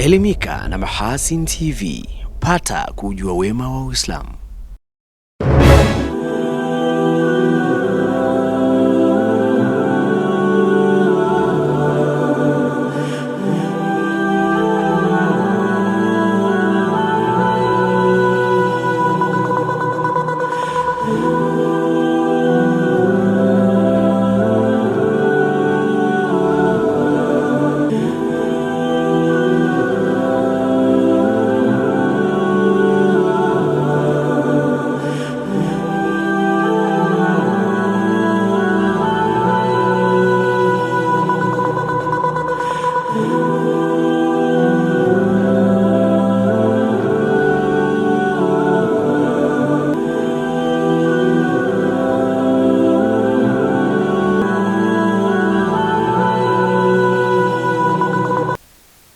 Elimika na Mahasin TV, pata kujua wema wa Uislamu.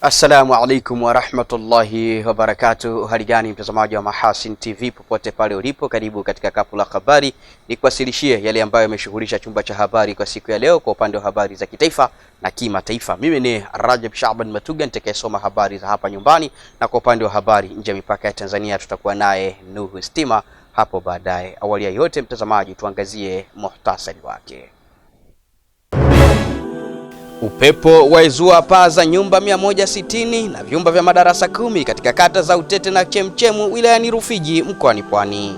Assalamu alaikum wa rahmatullahi wa barakatuh. Hali gani mtazamaji wa Mahasin TV popote pale ulipo, karibu katika kapu la habari nikuwasilishie yale ambayo yameshughulisha chumba cha habari kwa siku ya leo kwa upande wa habari za kitaifa na kimataifa. Mimi ni Rajab Shaban Matuga nitakayesoma habari za hapa nyumbani, na kwa upande wa habari nje mipaka ya Tanzania tutakuwa naye Nuhu Stima hapo baadaye. Awali ya yote mtazamaji, tuangazie muhtasari wake. Upepo waizua paa za nyumba 160 na vyumba vya madarasa 10 katika kata za Utete na Chemchemu wilayani Rufiji mkoani Pwani.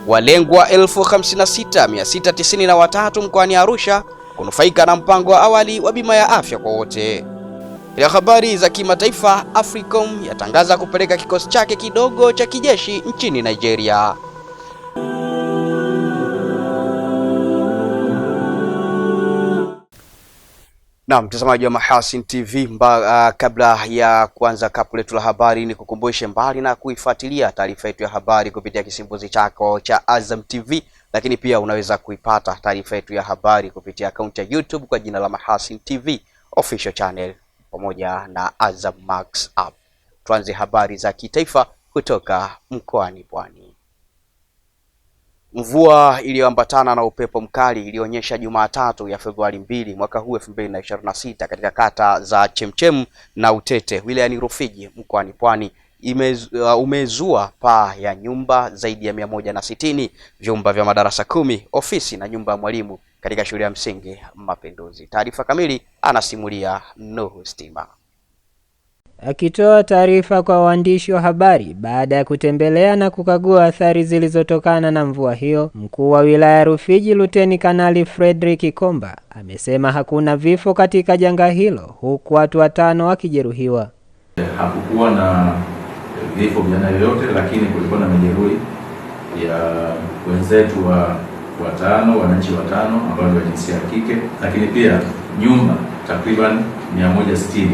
Walengwa 56,693 mkoani Arusha kunufaika na mpango wa awali wa bima ya afya kwa wote. Katika habari za kimataifa, Africom yatangaza kupeleka kikosi chake kidogo cha kijeshi nchini Nigeria. Na mtazamaji wa Mahasin TV, kabla ya kuanza kapu letu la habari, ni kukumbushe mbali na kuifuatilia taarifa yetu ya habari kupitia kisimbuzi chako cha Azam TV, lakini pia unaweza kuipata taarifa yetu ya habari kupitia akaunti ya YouTube kwa jina la Mahasin TV Official Channel pamoja na Azam Max App. Tuanze habari za kitaifa kutoka mkoani Pwani. Mvua iliyoambatana na upepo mkali ilionyesha Jumatatu ya Februari 2 mwaka huu 2026 katika kata za Chemchemu na Utete wilayani Rufiji mkoani Pwani umezua paa ya nyumba zaidi ya 160, vyumba vya madarasa 10, ofisi na nyumba ya mwalimu katika shule ya msingi Mapinduzi. Taarifa kamili anasimulia Nuhu Stima. Akitoa taarifa kwa waandishi wa habari baada ya kutembelea na kukagua athari zilizotokana na mvua hiyo, mkuu wa wilaya Rufiji Luteni Kanali Frederick Komba amesema hakuna vifo katika janga hilo, huku watu 5 wakijeruhiwa. Hakukuwa na vifo vya aina yoyote, lakini kulikuwa na majeruhi ya wenzetu wa 5, wananchi 5 ambao ni wa jinsia ya kike, lakini pia nyumba takriban 160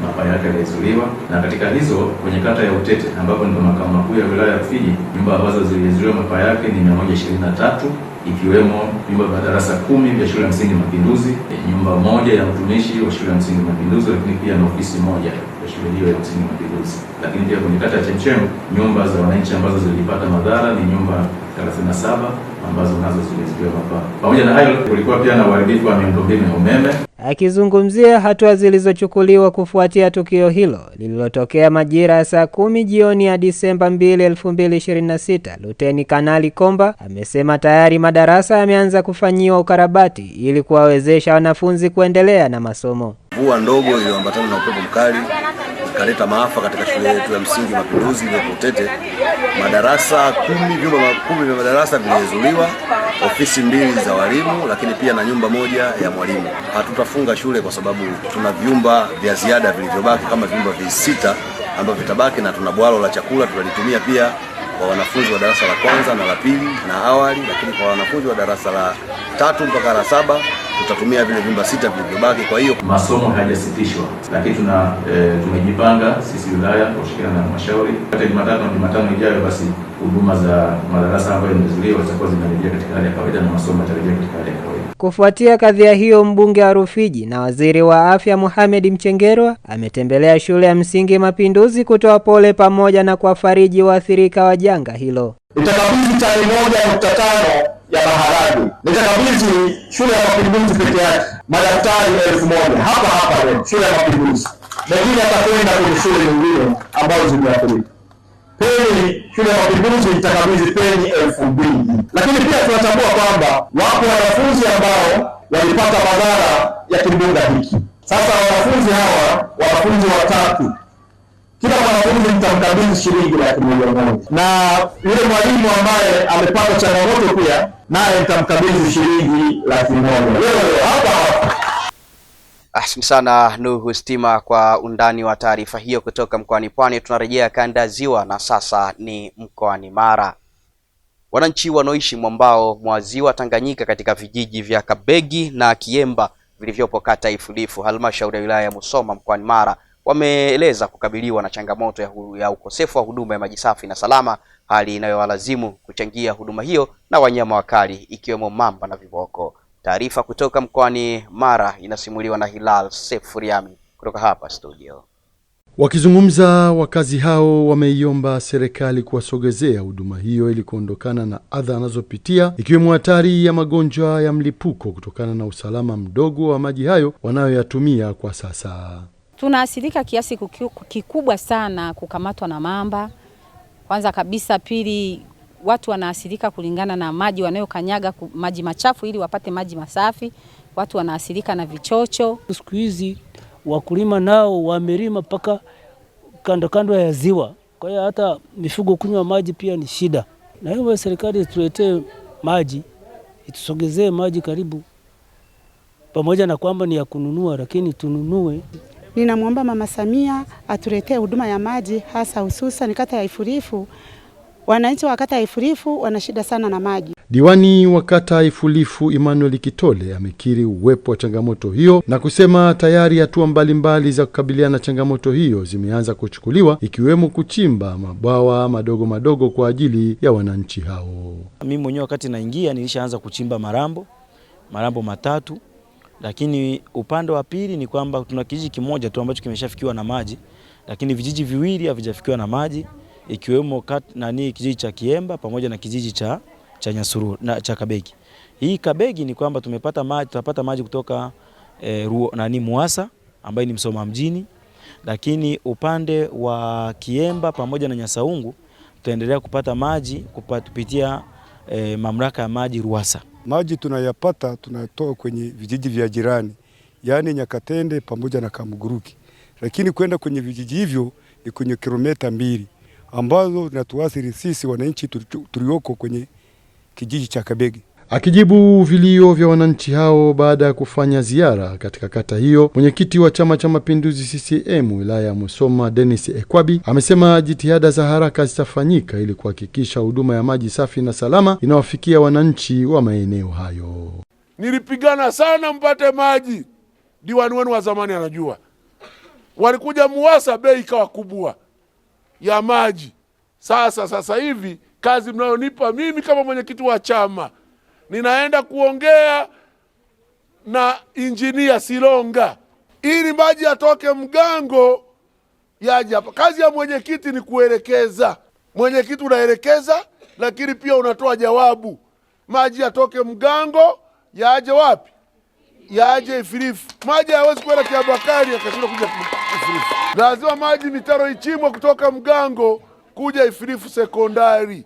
mapaa yake yalizuiliwa, na katika hizo kwenye kata ya Utete ambapo ndio makao makuu ya wilaya ya Rufiji, nyumba ambazo zilizuiliwa mapaa yake ni 123, ikiwemo nyumba ya madarasa 10 vya shule ya msingi Mapinduzi, nyumba moja ya mtumishi wa shule ya msingi Mapinduzi, lakini pia na ofisi moja ya shule hiyo ya msingi Mapinduzi. Lakini pia kwenye kata ya Chemchemu, nyumba za wananchi ambazo zilipata madhara ni nyumba 37 ambazo nazo zilizuiliwa mapaa. Pamoja na hayo, kulikuwa pia na uharibifu wa miundombinu ya umeme. Akizungumzia hatua zilizochukuliwa kufuatia tukio hilo lililotokea majira ya saa 10 jioni ya Disemba 2, 2026, Luteni Kanali Komba amesema tayari madarasa yameanza kufanyiwa ukarabati ili kuwawezesha wanafunzi kuendelea na masomo. Mvua ndogo iliyoambatana na upepo mkali ikaleta maafa katika shule yetu ya msingi Mapinduzi ile Utete. Madarasa 10, vyumba 10 vya madarasa vilizuiliwa, ofisi 2 za walimu, lakini pia na nyumba moja ya mwalimu. Hatutafunga shule kwa sababu tuna vyumba vya ziada vilivyobaki kama vyumba 6 ambavyo vitabaki, na tuna bwalo la chakula tutalitumia pia kwa wanafunzi wa darasa la kwanza na la pili na awali, lakini kwa wanafunzi wa darasa la 3 mpaka la 7 tutatumia vile vyumba 6 vilivyobaki. Kwa hiyo masomo hayajasitishwa, lakini tumejipanga sisi wilaya kwa kushirikiana na halmashauri hata Jumatano ijayo, basi huduma za madarasa ambayo yamezuiliwa zitakuwa zinarejea katika hali ya kawaida na masomo yatarejea katika hali ya kawaida. Kufuatia kadhia hiyo, mbunge wa Rufiji na waziri wa afya Mohamed Mchengerwa ametembelea shule ya msingi Mapinduzi kutoa pole pamoja na kuwafariji waathirika wa janga hilo. Nitakabidhi tani 1.5 ya maharagwe. Nitakabidhi shule ya Mapinduzi peke yake madaktari 1000 hapa leo shule ya Mapinduzi. mengine atakwenda kwenye shule nyingine ambazo zimeathirika. Peni shule ya Mapinduzi itakabidhi peni 2000. Lakini pia tunatambua kwamba wapo wanafunzi ambao walipata madhara ya kimbunga hiki. Sasa wanafunzi hawa, wanafunzi watatu, kila mwanafunzi nitamkabidhi shilingi 100,000. Na yule mwalimu ambaye amepata changamoto pia naye nitamkabidhi shilingi 100,000. Leo hapa. Asante sana Nuhu Stima kwa undani wa taarifa hiyo kutoka mkoani Pwani. Tunarejea kanda Ziwa na sasa ni mkoani Mara. Wananchi wanaoishi mwambao mwa Ziwa Tanganyika katika vijiji vya Kabegi na Kiemba vilivyopo kata Ifulifu, halmashauri ya wilaya ya Musoma mkoani Mara, wameeleza kukabiliwa na changamoto ya ukosefu wa huduma ya maji safi na salama, hali inayowalazimu kuchangia huduma hiyo na wanyama wakali ikiwemo mamba na viboko. Taarifa kutoka mkoani Mara inasimuliwa na Hilal Sefuriami kutoka hapa studio. Wakizungumza, wakazi hao wameiomba serikali kuwasogezea huduma hiyo ili kuondokana na adha anazopitia, ikiwemo hatari ya magonjwa ya mlipuko kutokana na usalama mdogo wa maji hayo wanayoyatumia kwa sasa. Tunaathirika kiasi kikubwa sana kukamatwa na mamba. Kwanza kabisa, pili, watu wanaathirika kulingana na maji wanayokanyaga, maji machafu ili wapate maji masafi. Watu wanaathirika na vichocho. Siku hizi wakulima nao wamelima paka kando ya ziwa. Kwa hiyo hata mifugo kunywa maji pia ni shida. Na hivyo serikali ituletee maji, itusogezee maji karibu. Pamoja na kwamba ni ya kununua, lakini tununue. Ninamwomba Mama Samia atuletee huduma ya maji, hasa hususan kata ya Ifulifu. Wananchi wa kata ya Ifulifu wana shida sana na maji. Diwani wa kata ya Ifulifu Emmanuel Kitole amekiri uwepo wa changamoto hiyo na kusema tayari hatua mbalimbali za kukabiliana na changamoto hiyo zimeanza kuchukuliwa, ikiwemo kuchimba mabwawa madogo madogo kwa ajili ya wananchi hao. Mimi mwenyewe wakati naingia nilishaanza kuchimba marambo 3, lakini upande wa pili ni kwamba tuna kijiji kimoja tu ambacho kimeshafikiwa na maji, lakini vijiji viwili havijafikiwa na maji, ikiwemo kijiji cha Kiemba pamoja na kijiji cha Nyasuru na cha Kabegi. Hii Kabegi ni kwamba tutapata maji kutoka Muasa ambaye ni Msoma mjini, lakini upande wa Kiemba pamoja na Nyasaungu tutaendelea kupata maji kupitia mamlaka ya maji Ruasa. Maji tunayapata tunatoa kwenye vijiji vya jirani, yani Nyakatende pamoja na Kamuguruki, lakini kwenda kwenye vijiji hivyo ni kwenye kilomita 2 ambazo zinatuathiri sisi wananchi tulioko kwenye kijiji cha Kabegi. Akijibu vilio vya wananchi hao baada ya kufanya ziara katika kata hiyo, mwenyekiti wa Chama cha Mapinduzi CCM wilaya ya Musoma Dennis Ekwabi amesema jitihada za haraka zitafanyika ili kuhakikisha huduma ya maji safi na salama inawafikia wananchi wa maeneo hayo. Nilipigana sana mpate maji. Diwani wenu wa zamani anajua. Walikuja Muasa, bei ikawa kubwa ya maji. Sasa hivi kazi mnayonipa mimi kama mwenyekiti wa chama, ninaenda kuongea na injinia Silonga ili maji yatoke Mgango yaje hapa. Kazi ya mwenyekiti ni kuelekeza. Mwenyekiti unaelekeza, lakini pia unatoa jawabu. Maji yatoke Mgango yaje wapi? Yaje Ifulifu. Maji hawezi kwenda Kiabakari akashinda kuja Ifulifu. Lazima maji mitaro ichimwe kutoka Mgango kuja Ifulifu sekondari.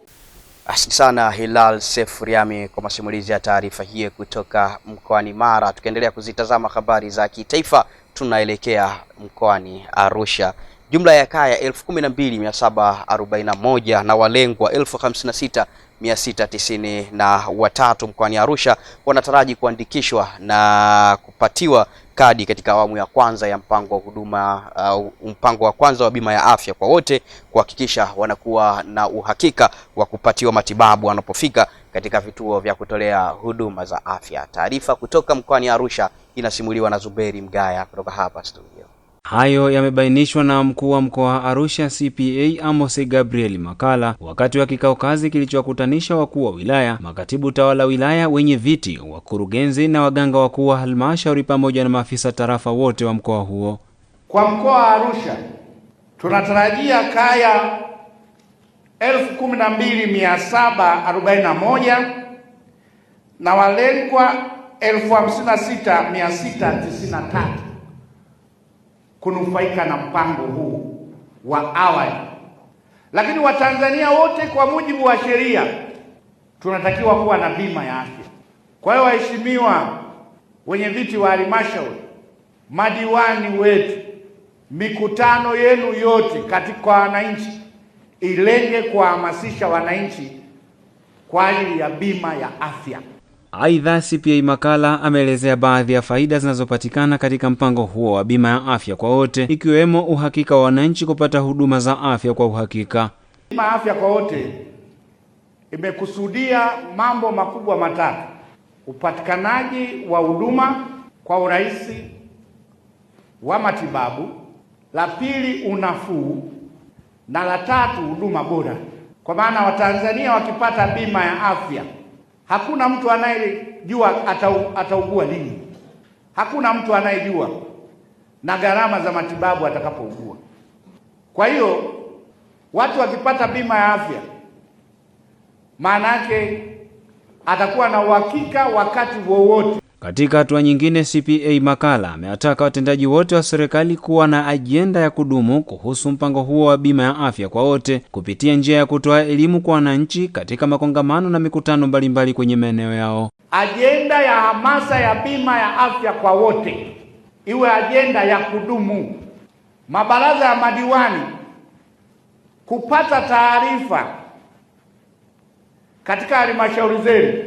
Asante sana Hilal Sefuriami kwa masimulizi ya taarifa hii kutoka mkoani Mara. Tukiendelea kuzitazama habari za kitaifa, tunaelekea mkoani Arusha. Jumla ya kaya 12,741 na walengwa 56,693 mkoani Arusha wanataraji kuandikishwa na kupatiwa kadi katika awamu ya kwanza ya mpango wa kwanza wa bima ya afya kwa wote, kuhakikisha wanakuwa na uhakika wa kupatiwa matibabu wanapofika katika vituo vya kutolea huduma za afya. Taarifa kutoka mkoani Arusha inasimuliwa na Zuberi Mgaya kutoka hapa studio. Hayo yamebainishwa na mkuu wa mkoa wa Arusha CPA Amos Gabriel Makala wakati wa kikao kazi kilichowakutanisha wakuu wa wilaya, makatibu tawala wilaya, wenye viti, wakurugenzi na waganga wakuu wa halmashauri pamoja na maafisa tarafa wote wa mkoa huo. Kwa mkoa wa Arusha tunatarajia kaya 12,741 na walengwa 56,693. kunufaika na mpango huu wa awali. Lakini Watanzania wote kwa mujibu wa sheria tunatakiwa kuwa na bima ya afya. Kwa hiyo waheshimiwa wenye viti wa halmashauri, madiwani wetu, mikutano yenu yote katika wananchi ilenge kuhamasisha wananchi kwa ajili ya bima ya afya. Aidha, CPA Makalla ameelezea baadhi ya faida zinazopatikana katika mpango huo wa bima ya afya kwa wote, ikiwemo uhakika wa wananchi kupata huduma za afya kwa uhakika. Bima ya afya kwa wote imekusudia mambo makubwa matatu: upatikanaji wa huduma kwa urahisi wa matibabu, la pili unafuu, na la tatu huduma bora. Kwa maana Watanzania wakipata bima ya afya, hakuna mtu anayejua ataugua lini. Hakuna mtu anayejua na gharama za matibabu atakapougua. Kwa hiyo watu wakipata bima ya afya, maana yake atakuwa na uhakika wakati wowote. Katika hatua nyingine, CPA Makalla amewataka watendaji wote wa serikali kuwa na ajenda ya kudumu kuhusu mpango huo wa bima ya afya kwa wote kupitia njia ya kutoa elimu kwa wananchi katika makongamano na mikutano mbalimbali kwenye maeneo yao. Ajenda ya hamasa ya bima ya afya kwa wote iwe ajenda ya kudumu. Mabaraza ya madiwani kupata taarifa katika halmashauri zenu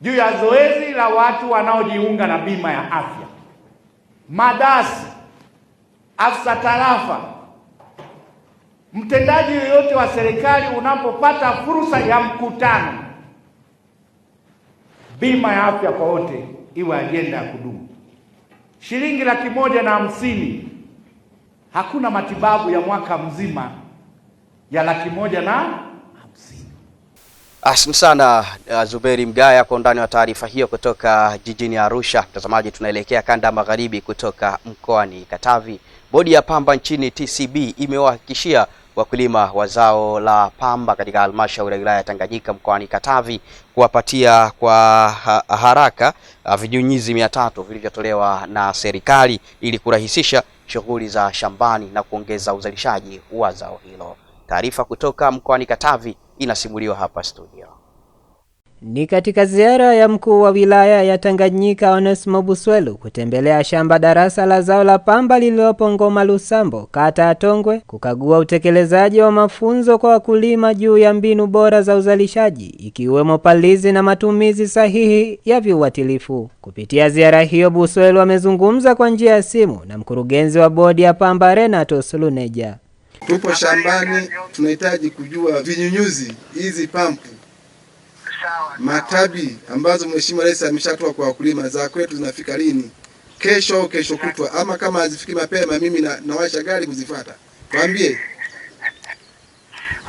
juu ya zoezi la watu wanaojiunga na bima ya afya. Madasi, afisa tarafa, mtendaji yoyote wa serikali unapopata fursa ya mkutano, bima ya afya kwa wote iwe ajenda ya kudumu. Shilingi 150,000, hakuna matibabu ya mwaka mzima ya 150,000. Asante sana Zuberi Mgaya kwa undani wa taarifa hiyo kutoka jijini Arusha. Mtazamaji, tunaelekea kanda magharibi kutoka mkoani Katavi. Bodi ya pamba nchini TCB imewahakikishia wakulima wa zao la pamba katika halmashauri ya wilaya ya Tanganyika mkoani Katavi kuwapatia kwa haraka vinyunyizi 300 vilivyotolewa na serikali ili kurahisisha shughuli za shambani na kuongeza uzalishaji wa zao hilo. Taarifa kutoka mkoani Katavi inasimuliwa hapa studio. Ni katika ziara ya mkuu wa wilaya ya Tanganyika Onesmo Buswelu kutembelea shamba darasa la zao la pamba lililopo Ngoma Lusambo, kata ya Tongwe, kukagua utekelezaji wa mafunzo kwa wakulima juu ya mbinu bora za uzalishaji ikiwemo palizi na matumizi sahihi ya viuatilifu. Kupitia ziara hiyo, Buswelu amezungumza kwa njia ya simu na mkurugenzi wa bodi ya pamba Renato Suluneja. Tupo shambani, tunahitaji kujua vinyunyuzi hizi pampu matabi ambazo Mheshimiwa Rais ameshatoa kwa wakulima za kwetu zinafika lini? Kesho au kesho kutwa, ama kama hazifiki mapema mimi nawasha gari kuzifuata. Tuambie.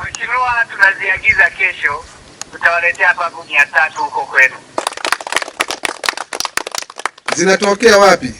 Mheshimiwa, tunaziagiza kesho, tutawaletea pampu 300 huko kwenu. Zinatokea wapi?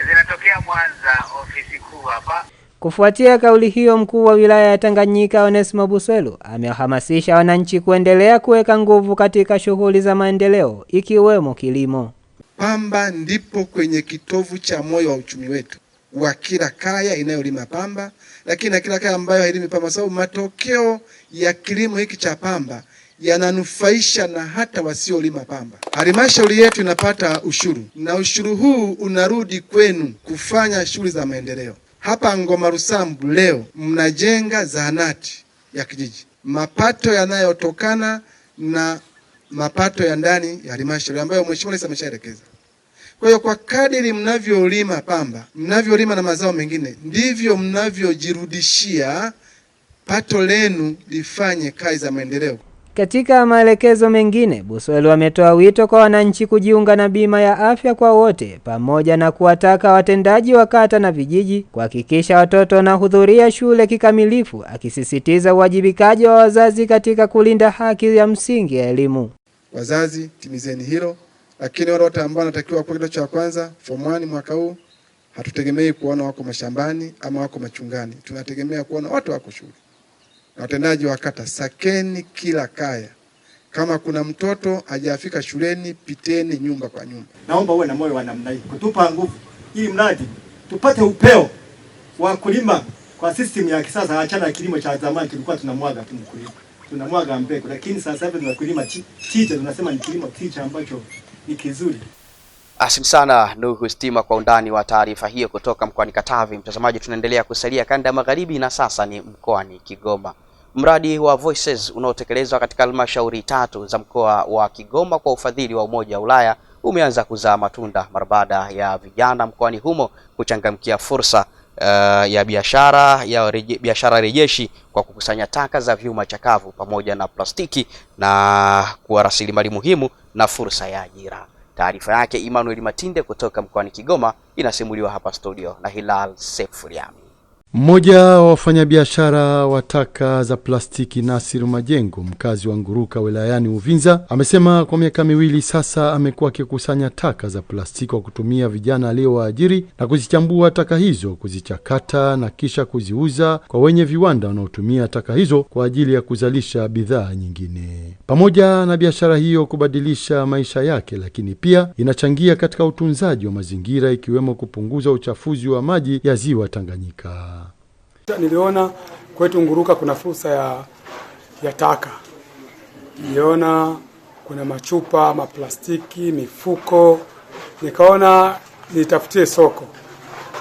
Zinatokea Mwanza, ofisi kuu hapa. Kufuatia kauli hiyo, mkuu wa wilaya ya Tanganyika Onesmo Buswelu amehamasisha wananchi kuendelea kuweka nguvu katika shughuli za maendeleo ikiwemo kilimo. Pamba ndipo kwenye kitovu cha moyo wa uchumi wetu wa kila kaya inayolima pamba, lakini na kila kaya ambayo hailimi pamba, sababu matokeo ya kilimo hiki cha pamba yananufaisha na hata wasiolima pamba. Halmashauri yetu inapata ushuru na ushuru huu unarudi kwenu kufanya shughuli za maendeleo. Hapa Ngoma Lusambu leo mnajenga zahanati ya kijiji. Mapato yanayotokana na mapato ya ndani ya halmashauri ambayo Mheshimiwa Rais ameshaelekeza. Kwa hiyo kwa kadiri mnavyolima pamba, mnavyolima na mazao mengine, ndivyo mnavyojirudishia pato lenu lifanye kazi za maendeleo. Katika maelekezo mengine, Buswelu ametoa wito kwa wananchi kujiunga na bima ya afya kwa wote pamoja na kuwataka watendaji wa kata na vijiji kuhakikisha watoto wanahudhuria shule kikamilifu, akisisitiza uwajibikaji wa wazazi katika kulinda haki ya msingi ya elimu. Wazazi, timizeni hilo, lakini wale wote ambao wanatakiwa kwa kidato cha kwanza form 1 mwaka huu, hatutegemei kuona wako mashambani ama wako machungani. Tunategemea kuona watu wako shule. Na watendaji wa kata, sakeni kila kaya. Kama kuna mtoto hajafika shuleni, piteni nyumba kwa nyumba. Naomba uwe na moyo wa namna hii, kutupa nguvu ili mradi tupate upeo wa kulima kwa system ya kisasa. Achana na kilimo cha zamani, tulikuwa tunamwaga tu mkulima, tunamwaga mbegu, lakini sasa hivi tunakulima tija, tunasema ni kilimo tija ambacho ni kizuri. Asante sana Nuhu Stima kwa undani wa taarifa hiyo kutoka mkoani Katavi. Mtazamaji, tunaendelea kusalia kanda ya magharibi na sasa ni mkoani Kigoma. Mradi wa Voices unaotekelezwa katika halmashauri 3 za mkoa wa Kigoma kwa ufadhili wa Umoja wa Ulaya umeanza kuzaa matunda mara baada ya vijana mkoani humo kuchangamkia fursa ya biashara rejeshi kwa kukusanya taka za vyuma chakavu pamoja na plastiki na kuwa rasilimali muhimu na fursa ya ajira. Taarifa yake Emmanuel Matinde kutoka mkoani Kigoma inasimuliwa hapa studio na Hilal Sefuriami. Mmoja wa wafanyabiashara wa taka za plastiki Nasir Majengo, mkazi wa Nguruka wilayani Uvinza, amesema kwa miaka miwili sasa amekuwa akikusanya taka za plastiki kwa kutumia vijana aliowaajiri na kuzichambua taka hizo, kuzichakata na kisha kuziuza kwa wenye viwanda wanaotumia taka hizo kwa ajili ya kuzalisha bidhaa nyingine. Pamoja na biashara hiyo kubadilisha maisha yake, lakini pia inachangia katika utunzaji wa mazingira, ikiwemo kupunguza uchafuzi wa maji ya ziwa Tanganyika. Niliona kwetu Nguruka kuna fursa ya taka. Niliona kuna machupa, maplastiki, mifuko. Nikaona nitafutie soko.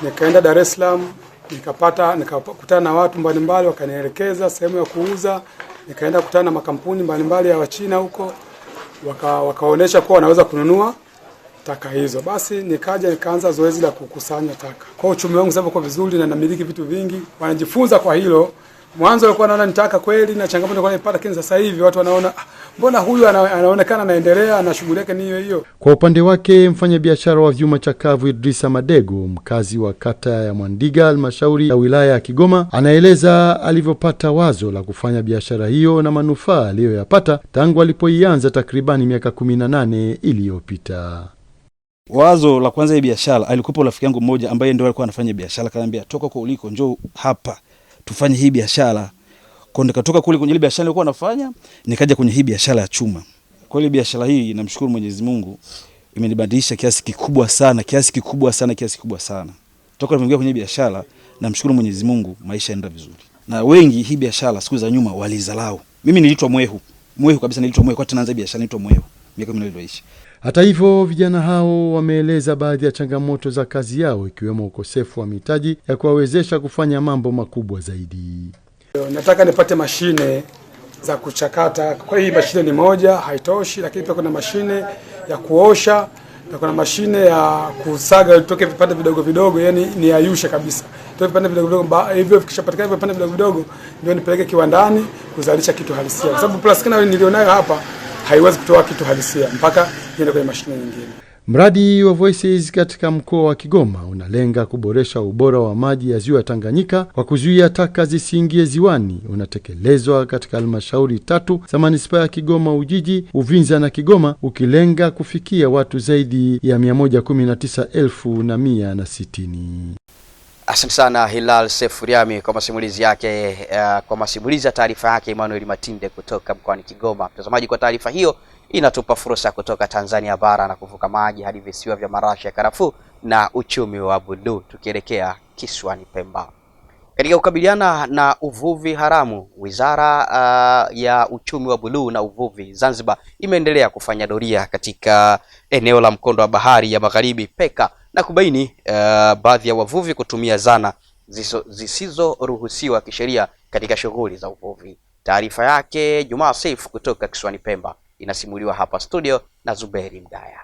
Nikaenda Dar es Salaam, nikakutana na watu mbalimbali wakanielekeza sehemu ya kuuza. Nikaenda kukutana na makampuni mbalimbali ya Wachina huko, wakaonesha kuwa wanaweza kununua taka hizo. Basi nikaanza zoezi la kukusanya taka. Kwa uchumi wangu sasa uko vizuri na namiliki vitu vingi. Wanajifunza kwa hilo. Mwanzo walikuwa wanaona nitaka kweli na changamoto nilikuwa naipata, lakini sasa hivi watu wanaona mbona huyu anaonekana anaendelea na shughuli yake ni hiyo. Kwa upande wake, mfanyabiashara wa vyuma chakavu Idrisa Madego, mkazi wa kata ya Mwandiga, halmashauri ya wilaya ya Kigoma, anaeleza alivyopata wazo la kufanya biashara hiyo na manufaa aliyoyapata tangu alipoianza takribani miaka 18 iliyopita. Wazo la kwanza ya biashara alikuwa rafiki yangu mmoja ambaye ndio alikuwa anafanya biashara, akaniambia toka kwa uliko njoo hapa tufanye hii biashara. Kwa nikatoka kule kwenye ile biashara nilikuwa nafanya, nikaja kwenye hii biashara ya chuma. Kwa ile biashara hii namshukuru Mwenyezi Mungu imenibadilisha kiasi kikubwa sana. Toka nimeingia kwenye biashara namshukuru Mwenyezi Mungu, maisha yanaenda vizuri. Na wengi hii biashara siku za nyuma walizalau. Mimi niliitwa mwehu kabisa, niliitwa mwehu kwa tunaanza biashara niliitwa mwehu. Miaka 10 iliyoisha. Hata hivyo, vijana hao wameeleza baadhi ya changamoto za kazi yao, ikiwemo ukosefu wa mitaji ya kuwawezesha kufanya mambo makubwa zaidi. Nataka nipate mashine za kuchakata. Kwa hii mashine ni moja haitoshi, lakini pia kuna mashine ya kuosha na kuna mashine ya kusaga itoke vipande vidogo vidogo, yani ni ayusha kabisa. Toke vipande vidogo vidogo, hivyo vikishapatikana vipande vidogo vidogo ndio nipeleke kiwandani kuzalisha kitu halisia. Kwa sababu plastiki nayo nilionayo hapa haiwezi kutoa kitu halisia mpaka iende kwenye mashine nyingine. Mradi wa Voices katika mkoa wa Kigoma unalenga kuboresha ubora wa maji ya ziwa Tanganyika kwa kuzuia taka zisiingie ziwani. Unatekelezwa katika halmashauri 3 za manispaa ya Kigoma Ujiji, Uvinza na Kigoma, ukilenga kufikia watu zaidi ya 119,160. Asante sana Hilal Sefuriami kwa masimulizi yake, kwa masimulizi ya taarifa yake Emmanuel Matinde kutoka mkoani Kigoma. Mtazamaji, kwa taarifa hiyo inatupa fursa kutoka Tanzania bara na kuvuka maji hadi visiwa vya marashi ya karafuu na uchumi wa buluu, tukielekea kisiwani Pemba. Katika kukabiliana na uvuvi haramu, Wizara ya Uchumi wa Buluu na Uvuvi Zanzibar imeendelea kufanya doria katika eneo la mkondo wa bahari ya Magharibi Peka na kubaini baadhi ya wavuvi kutumia zana zisizoruhusiwa kisheria katika shughuli za uvuvi. Taarifa yake Jumaa Saif kutoka kisiwani Pemba inasimuliwa hapa studio na Zuberi Mdaya.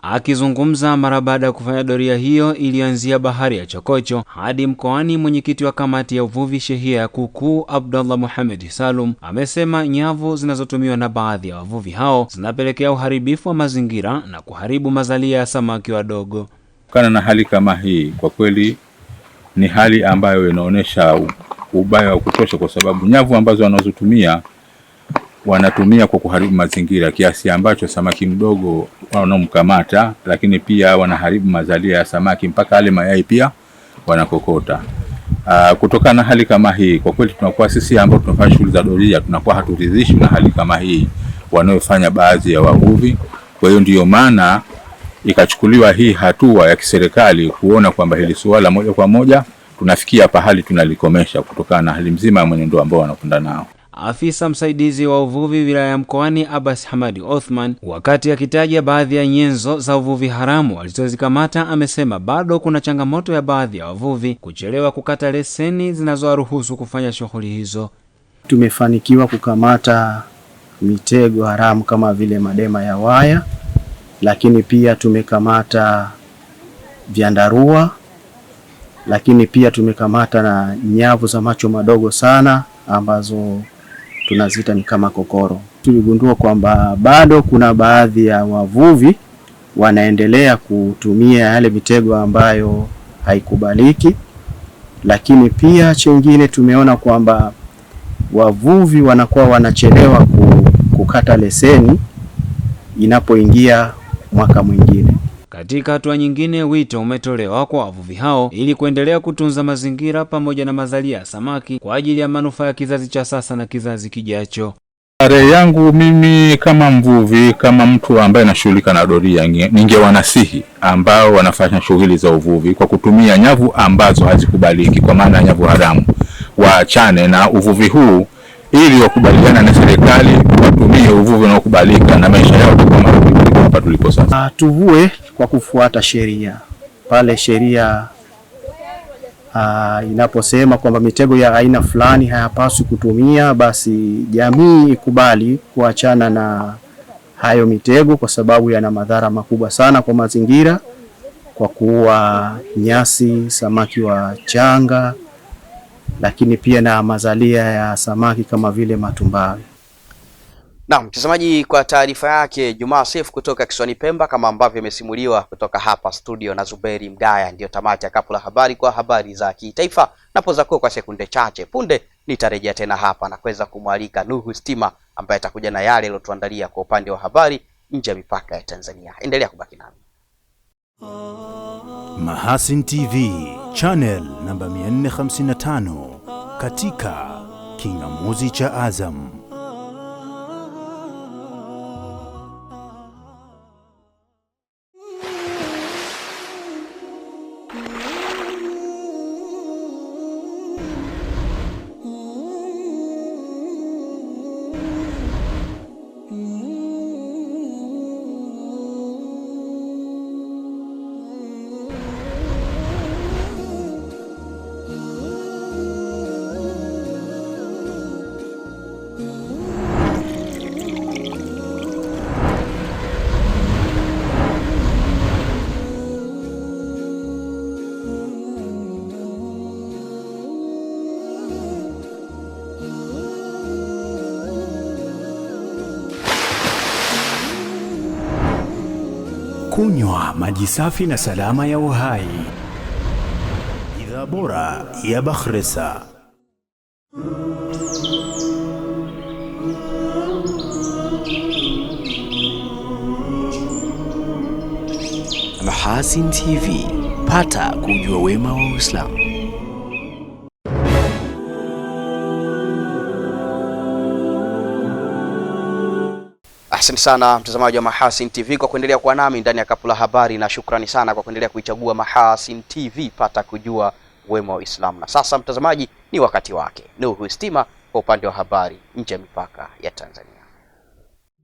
Akizungumza mara baada ya kufanya doria hiyo ilianzia bahari ya Chokocho hadi mkoani, mwenyekiti wa kamati ya uvuvi shehia ya Kuku Abdullah Muhammad Salum amesema nyavu zinazotumiwa na baadhi ya wavuvi hao zinapelekea uharibifu wa mazingira na kuharibu mazalia ya samaki wadogo. Kana na hali kama hii, kwa kweli ni hali ambayo inaonyesha ubaya wa kutosha, kwa sababu nyavu ambazo wanazotumia wanatumia kwa kuharibu mazingira kiasi ambacho samaki mdogo wanaomkamata, lakini pia wanaharibu mazalia ya samaki mpaka wale mayai pia wanakokota. Kutokana na hali kama hii, kwa kweli tunakuwa sisi ambao tunafanya shughuli za doria tunakuwa haturidhishwi na hali kama hii wanayofanya baadhi ya wavuvi. Kwa hiyo ndio maana ikachukuliwa hii hatua ya kiserikali kuona kwamba hili suala moja kwa moja tunafikia pahali tunalikomesha kutokana na hali mzima ya mwenendo ambao wanakwenda nao. Afisa msaidizi wa uvuvi wilaya Mkoani Abbas Hamadi Othman, wakati akitaja baadhi ya nyenzo za uvuvi haramu walizozikamata, amesema bado kuna changamoto ya baadhi ya wavuvi kuchelewa kukata leseni zinazowaruhusu kufanya shughuli hizo. Tumefanikiwa kukamata mitego haramu kama vile madema ya waya, lakini pia tumekamata vyandarua, lakini pia tumekamata na nyavu za macho madogo sana ambazo tunazita ni kama kokoro. Tuligundua kwamba bado kuna baadhi ya wavuvi wanaendelea kutumia yale mitego ambayo haikubaliki, lakini pia chengine tumeona kwamba wavuvi wanakuwa wanachelewa kukata leseni inapoingia mwaka mwingine. Katika hatua nyingine, wito umetolewa kwa wavuvi hao ili kuendelea kutunza mazingira pamoja na mazalia ya samaki kwa ajili ya manufaa ya kizazi cha sasa na kizazi kijacho. Rai yangu mimi kama mvuvi, kama mtu ambaye anashughulika na doria, ningewanasihi ambao wanafanya shughuli za uvuvi kwa kutumia nyavu ambazo hazikubaliki, kwa maana nyavu haramu, waachane na uvuvi huu ili wakubaliana na serikali watumie uvuvi unaokubalika na maisha yao kama hapa tulipo sasa. Tuvue kwa kufuata sheria. Pale sheria inaposema kwamba mitego ya aina fulani hayapaswi kutumia, basi jamii ikubali kuachana na hayo mitego, kwa sababu yana madhara makubwa sana kwa mazingira, kwa kuua nyasi, samaki wa changa, lakini pia na mazalia ya samaki kama vile matumbawe. Naam, mtazamaji, kwa taarifa yake Jumaa Seif kutoka Kisiwani Pemba, kama ambavyo imesimuliwa kutoka hapa studio na Zuberi Mgaya, ndio tamati ya Kapu la Habari kwa habari za kitaifa. Napoza kwa sekunde chache punde nitarejea tena hapa na kuweza kumwalika Nuhu Stima ambaye atakuja na yale aliyotuandalia kwa upande wa habari nje ya mipaka ya Tanzania. Endelea kubaki nami. Mahasin TV channel namba 455 katika kingamuzi cha Azam. Kunywa maji safi na salama ya uhai. Bidhaa bora ya Bakhresa. Mahasin TV, pata kujua wema wa Uislamu. Asante sana mtazamaji wa Mahasin TV kwa kuendelea kuwa nami ndani ya Kapu la Habari, na shukrani sana kwa kuendelea kuichagua Mahasin TV, pata kujua wema wa Uislamu. Na sasa mtazamaji, ni wakati wake Nuhu Stima kwa upande wa habari nje ya mipaka ya Tanzania.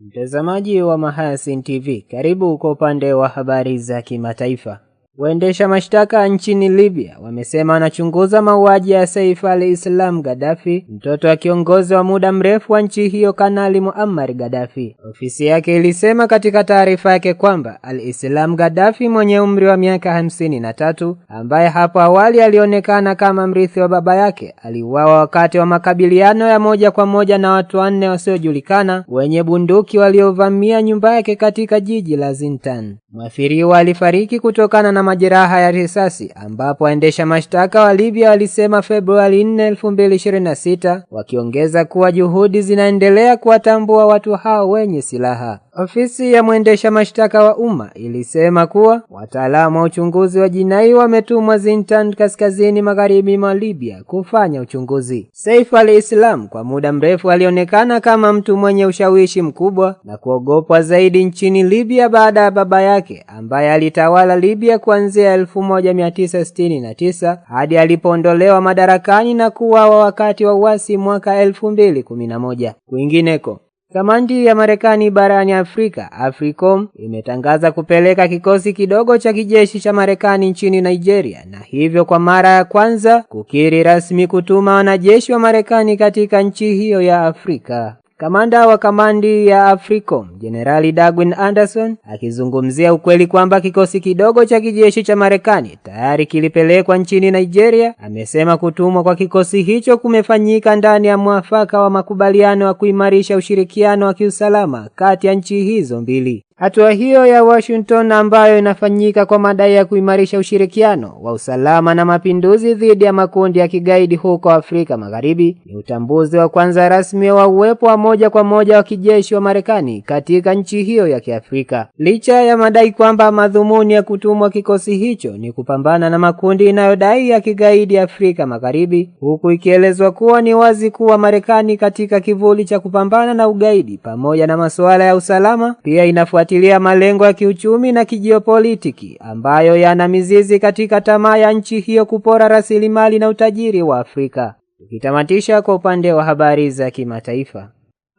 Mtazamaji wa Mahasin TV, karibu kwa upande wa habari za kimataifa. Waendesha mashtaka nchini Libya wamesema wanachunguza mauaji ya Saif al-Islam Gaddafi, mtoto wa kiongozi wa muda mrefu wa nchi hiyo Kanali Muammar Gaddafi. Ofisi yake ilisema katika taarifa yake kwamba al-Islam Gaddafi mwenye umri wa miaka 53, ambaye hapo awali alionekana kama mrithi wa baba yake, aliuawa wakati wa makabiliano ya moja kwa moja na watu 4 wasiojulikana wenye bunduki waliovamia nyumba yake katika jiji la Zintan. Mwathiriwa alifariki kutokana na majeraha ya risasi, ambapo waendesha mashtaka wa Libya walisema Februari 4, 2026, wakiongeza kuwa juhudi zinaendelea kuwatambua watu hao wenye silaha. Ofisi ya mwendesha mashtaka wa umma ilisema kuwa wataalamu wa uchunguzi wa jinai wametumwa Zintan kaskazini magharibi mwa Libya kufanya uchunguzi. Saif al-Islam kwa muda mrefu alionekana kama mtu mwenye ushawishi mkubwa na kuogopwa zaidi nchini Libya baada ya baba yake ambaye alitawala Libya kuanzia 1969 hadi alipoondolewa madarakani na kuuawa wakati wa uasi mwaka 2011. Kwingineko, kamandi ya Marekani barani Afrika, AFRICOM, imetangaza kupeleka kikosi kidogo cha kijeshi cha Marekani nchini Nigeria na hivyo kwa mara ya kwanza kukiri rasmi kutuma wanajeshi wa Marekani katika nchi hiyo ya Afrika. Kamanda wa kamandi ya AFRICOM, Generali Dagwin Anderson, akizungumzia ukweli kwamba kikosi kidogo cha kijeshi cha Marekani tayari kilipelekwa nchini Nigeria, amesema kutumwa kwa kikosi hicho kumefanyika ndani ya mwafaka wa makubaliano ya kuimarisha ushirikiano wa kiusalama kati ya nchi hizo mbili. Hatua hiyo ya Washington ambayo inafanyika kwa madai ya kuimarisha ushirikiano wa usalama na mapinduzi dhidi ya makundi ya kigaidi huko Afrika Magharibi ni utambuzi wa kwanza rasmi wa uwepo wa moja kwa moja wa kijeshi wa Marekani katika nchi hiyo ya Kiafrika. Licha ya madai kwamba madhumuni ya kutumwa kikosi hicho ni kupambana na makundi inayodai ya kigaidi Afrika Magharibi, huku ikielezwa kuwa ni wazi kuwa Marekani katika kivuli cha kupambana na ugaidi pamoja na masuala ya usalama pia inafuatilia malengo ya kiuchumi na kijiopolitiki ambayo yana mizizi katika tamaa ya nchi hiyo kupora rasilimali na utajiri wa Afrika. Tukitamatisha kwa upande wa habari za kimataifa,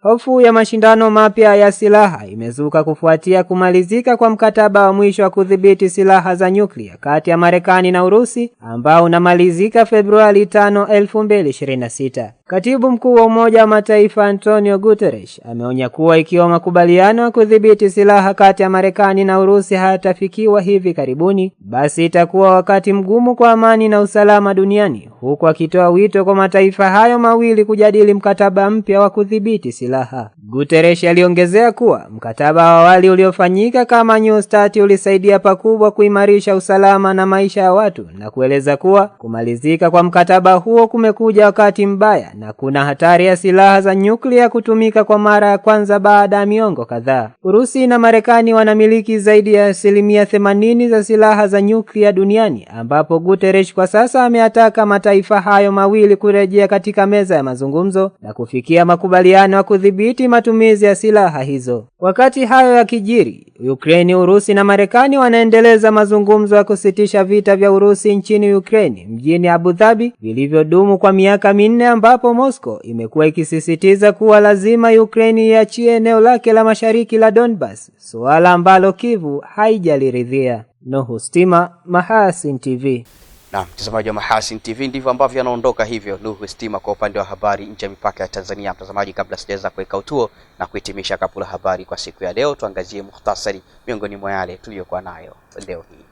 hofu ya mashindano mapya ya silaha imezuka kufuatia kumalizika kwa mkataba wa mwisho wa kudhibiti silaha za nyuklia kati ya Marekani na Urusi ambao unamalizika Februari 5, 2026. Katibu mkuu wa Umoja wa Mataifa Antonio Guterres ameonya kuwa ikiwa makubaliano ya kudhibiti silaha kati ya Marekani na Urusi hayatafikiwa hivi karibuni, basi itakuwa wakati mgumu kwa amani na usalama duniani, huku akitoa wito kwa mataifa hayo mawili kujadili mkataba mpya wa kudhibiti silaha. Guterres aliongezea kuwa mkataba wa awali uliofanyika kama New START ulisaidia pakubwa kuimarisha usalama na maisha ya watu, na kueleza kuwa kumalizika kwa mkataba huo kumekuja wakati mbaya na kuna hatari ya silaha za nyuklia kutumika kwa mara ya kwanza baada ya miongo kadhaa. Urusi na Marekani wanamiliki zaidi ya 80% za silaha za nyuklia duniani, ambapo Guterres kwa sasa ameataka mataifa hayo mawili kurejea katika meza ya mazungumzo na kufikia makubaliano ya kudhibiti matumizi ya silaha hizo. Wakati hayo yakijiri, Ukraine, Urusi na Marekani wanaendeleza mazungumzo ya kusitisha vita vya Urusi nchini Ukraine mjini Abu Dhabi vilivyodumu kwa miaka 4, ambapo Moscow imekuwa ikisisitiza kuwa lazima Ukraine iachie eneo lake la mashariki la Donbas, suala ambalo Kivu haijaliridhia. Nuhu Stima, Mahasin TV. Na mtazamaji wa Mahasin TV, ndivyo ambavyo anaondoka hivyo Nuhu Stima kwa upande wa habari nje ya mipaka ya Tanzania. Mtazamaji, kabla sijaweza kuweka utuo na kuhitimisha kapu la habari kwa siku ya leo, tuangazie muhtasari miongoni mwa yale tuliyokuwa nayo leo hii.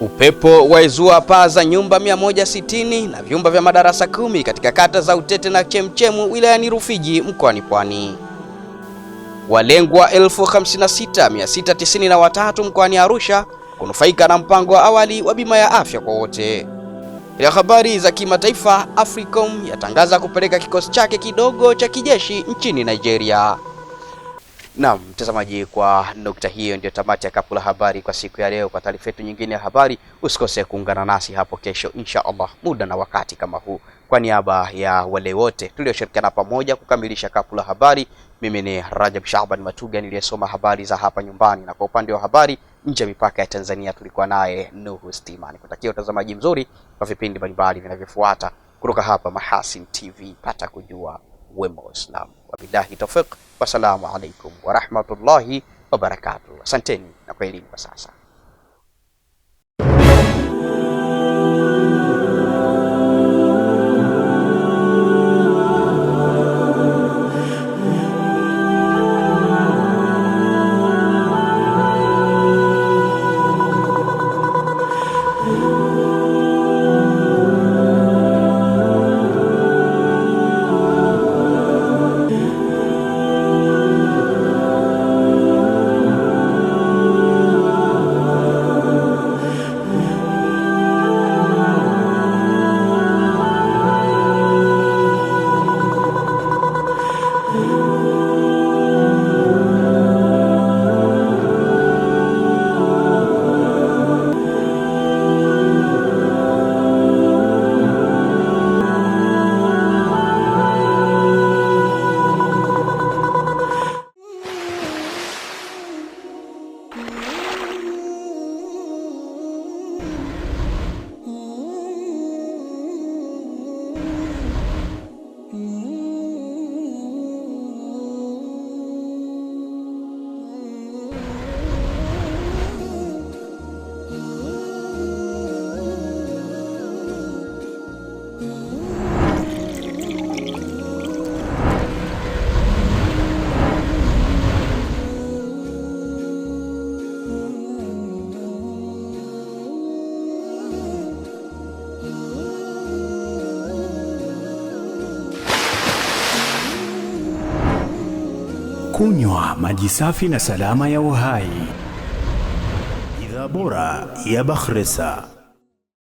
Upepo waizua paa za nyumba 160 na vyumba vya madarasa 10 katika kata za Utete na Chemchemu wilayani Rufiji mkoani Pwani. Walengwa 56,693 mkoani Arusha kunufaika na mpango wa awali wa bima ya afya kwa wote. Katika habari za kimataifa, AFRICOM yatangaza kupeleka kikosi chake kidogo cha kijeshi nchini Nigeria. Naam mtazamaji, kwa nukta hiyo ndio tamati ya kapu la habari kwa siku ya leo. Kwa taarifa yetu nyingine ya habari, usikose kuungana nasi hapo kesho insha Allah muda na wakati kama huu. Kwa niaba ya wale wote tulioshirikiana pamoja kukamilisha kapu la habari, mimi ni Rajab Shaaban Matuga niliyesoma habari za hapa nyumbani, na kwa upande wa habari nje mipaka ya Tanzania tulikuwa naye Nuhu Stima. Nikutakia utazamaji mzuri kwa vipindi mbalimbali vinavyofuata kutoka hapa Mahasin TV. Pata kujua wema wa Islam. Wabillahi tawfiq. Wassalamu alaikum warahmatullahi wabarakatuh. Asanteni na kwaheri kwa sasa. Kunywa maji safi na salama ya uhai. Bidhaa bora ya Bakhresa.